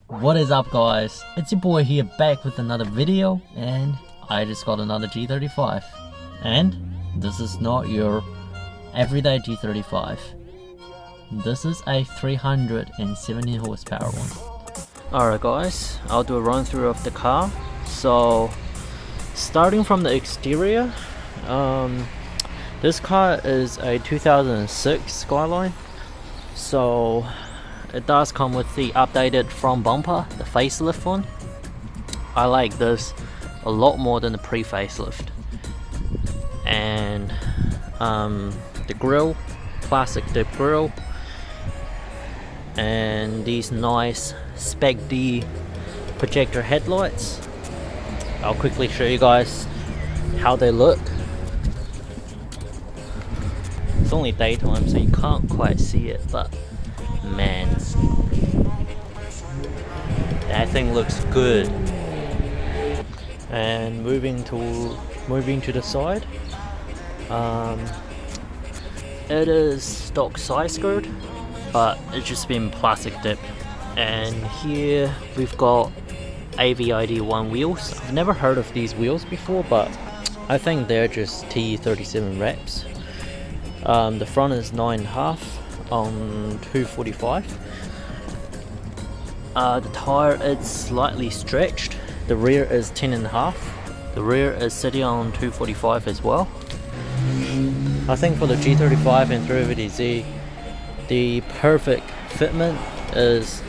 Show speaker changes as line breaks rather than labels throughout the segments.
What is up guys, it's your boy here back with another video, and I just got another G35, and this is not your everyday G35. This is a 370 horsepower one. Alright guys, I'll do a run through of the car. So starting from the exterior, this car is a 2006 Skyline, so it does come with the updated front bumper, the facelift one. I like this a lot more than the pre-facelift. And the grille, plastic dip grille, and these nice Spec D projector headlights. I'll quickly show you guys how they look. It's only daytime so you can't quite see it, but man, that thing looks good. And moving to the side, it is stock side skirt, but it's just been plastic dip. And here we've got AVID1 wheels. I've never heard of these wheels before, but I think they're just T37 wraps. The front is 9.5 on 245. The tire is slightly stretched. The rear is 10.5. The rear is sitting on 245 as well. I think for the G35 and 350Z, the perfect fitment is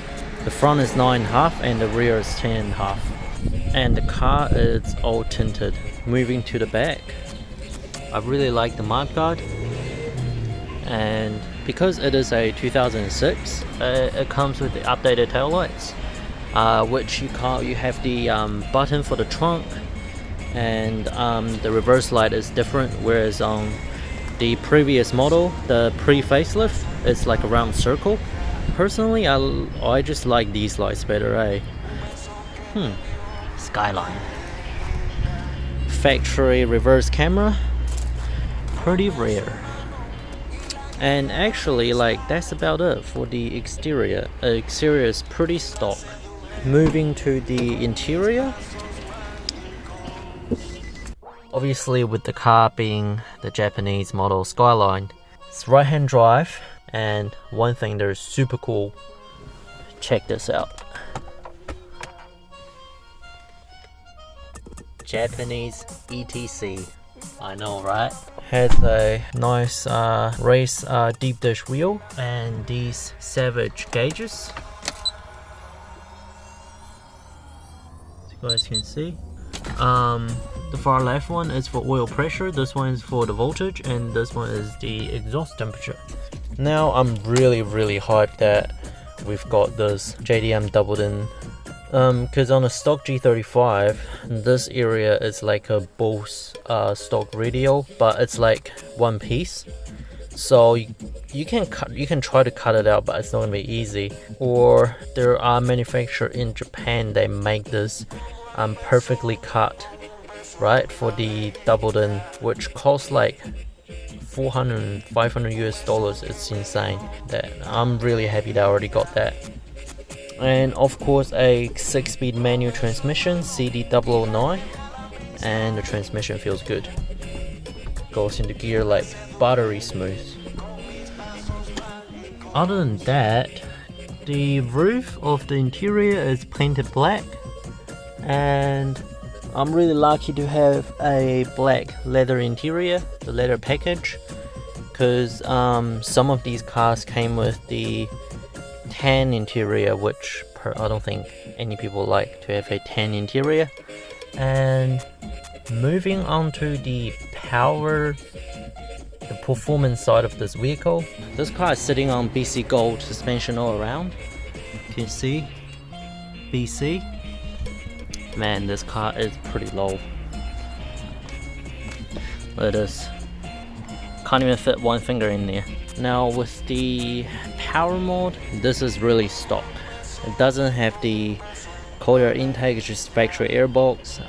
the front is 9.5 and the rear is 10.5. And the car is all tinted. Moving to the back, I really like the mudguard. And because it is a 2006, it comes with the updated taillights, which you have the button for the trunk, and the reverse light is different, whereas on the previous model, the pre-facelift, it's like a round circle. Personally, I just like these lights better, eh? Skyline. Factory reverse camera, pretty rare. And actually, like, that's about it for the exterior. Exterior is pretty stock. Moving to the interior, obviously with the car being the Japanese model Skyline, it's right hand drive. And one thing that is super cool, check this out. Japanese ETC. I know, right? Has a nice race deep dish wheel and these Savage gauges, as you guys can see. The far left one is for oil pressure, this one is for the voltage, and this one is the exhaust temperature. Now I'm really hyped that we've got this JDM doubled in, because on a stock G35, this area is like a Bose stock radio, but it's like one piece. So you can try to cut it out, but it's not gonna be easy. Or there are manufacturers in Japan that make this perfectly cut, right, for the doubled in, which costs like 400 500 US dollars. It's insane. That I'm really happy that I already got that. And of course a 6-speed manual transmission, CD009, and the transmission feels good. Goes into gear like buttery smooth. Other than that, the roof of the interior is painted black, and I'm really lucky to have a black leather interior, the leather package, because some of these cars came with the tan interior, which I don't think any people like to have a tan interior. And moving on to the performance side of this vehicle, this car is sitting on BC Gold suspension all around. You can see BC. Man, this car is pretty low. Look at this. Can't even fit one finger in there. Now with the power mode, this is really stock. It doesn't have the cold air intake, it's just factory airbox.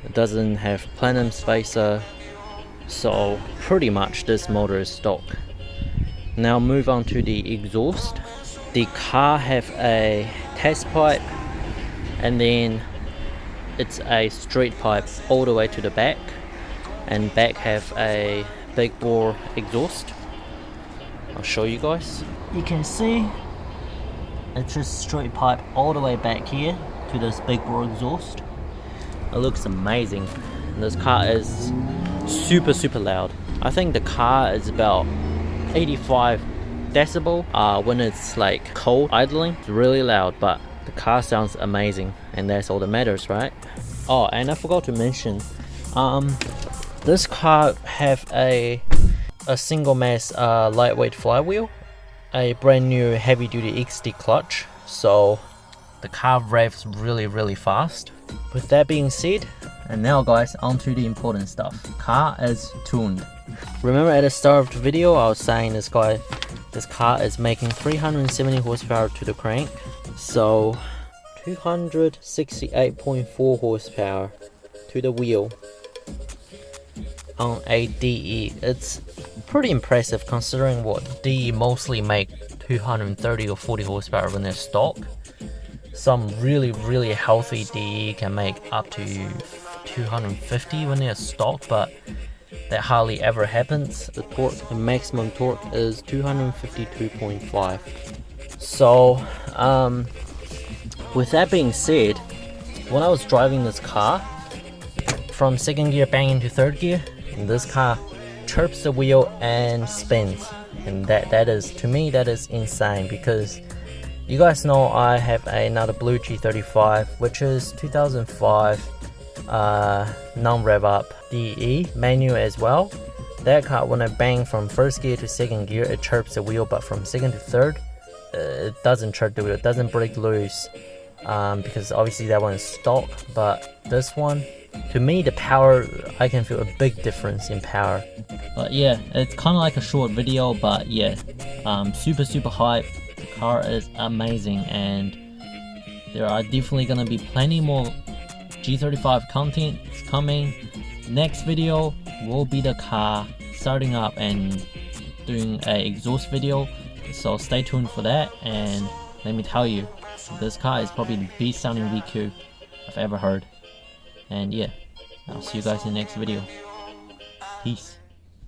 It doesn't have plenum spacer, so pretty much this motor is stock. Now move on to the exhaust. The car have a test pipe, and then it's a straight pipe all the way to the back, and back have a big bore exhaust. I'll show you guys. You can see it's just straight pipe all the way back here to this big bore exhaust. It looks amazing. And this car is super loud. I think the car is about 85 decibel when it's like cold idling. It's really loud, but the car sounds amazing, and that's all that matters, right? Oh, and I forgot to mention, this car have a single mass lightweight flywheel, a brand new heavy duty XD clutch, so the car revs really fast. With that being said, and now guys, on to the important stuff. Car is tuned. Remember at the start of the video I was saying this car is making 370 horsepower to the crank, so 268.4 horsepower to the wheel on a DE. It's pretty impressive considering what DE mostly make 230 or 40 horsepower when they're stock. Some really healthy DE can make up to 250 when they're stock, but that hardly ever happens. The torque, the maximum torque is 252.5. So with that being said, when I was driving this car from second gear bang into third gear, this car chirps the wheel and spins, and that is, to me, that is insane, because you guys know I have another blue G35 which is 2005 non-rev up DE manual as well. That car, when I bang from first gear to second gear, it chirps the wheel, but from second to third it doesn't chirp the wheel, it doesn't break loose, because obviously that one is stock. But this one, to me, the power, I can feel a big difference in power. But yeah, it's kind of like a short video, but yeah, super hype. The car is amazing, and there are definitely gonna be plenty more G35 content coming. Next video will be the car starting up and doing an exhaust video, so stay tuned for that. And let me tell you, this car is probably the best sounding VQ I've ever heard. And yeah, I'll see you guys in the next video. Peace.